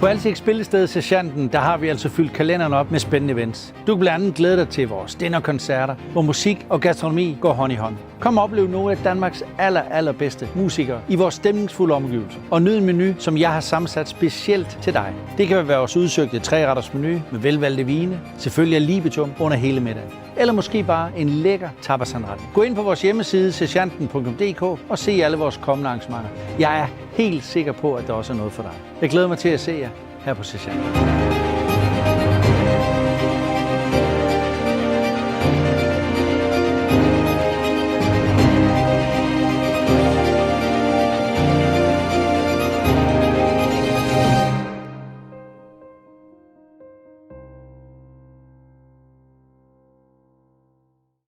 På Alsik Spillested Sergeanten, der har vi altså fyldt kalenderen op med spændende events. Du kan blandt andet glæde dig til vores dinnerkoncerter, hvor musik og gastronomi går hånd i hånd. Kom og oplev nogle af Danmarks allerbedste musikere i vores stemningsfulde omgivelser. Og nyd en menu, som jeg har sammensat specielt til dig. Det kan være vores udsøgte 3-retters menu med velvalgte vine, selvfølgelig er libetum under hele middagen. Eller måske bare en lækker tapasanretning. Gå ind på vores hjemmeside sergeanten.dk og se alle vores kommende arrangementer. Jeg er helt sikker på, at der også er noget for dig. Jeg glæder mig til at se jer her på Sergeanten.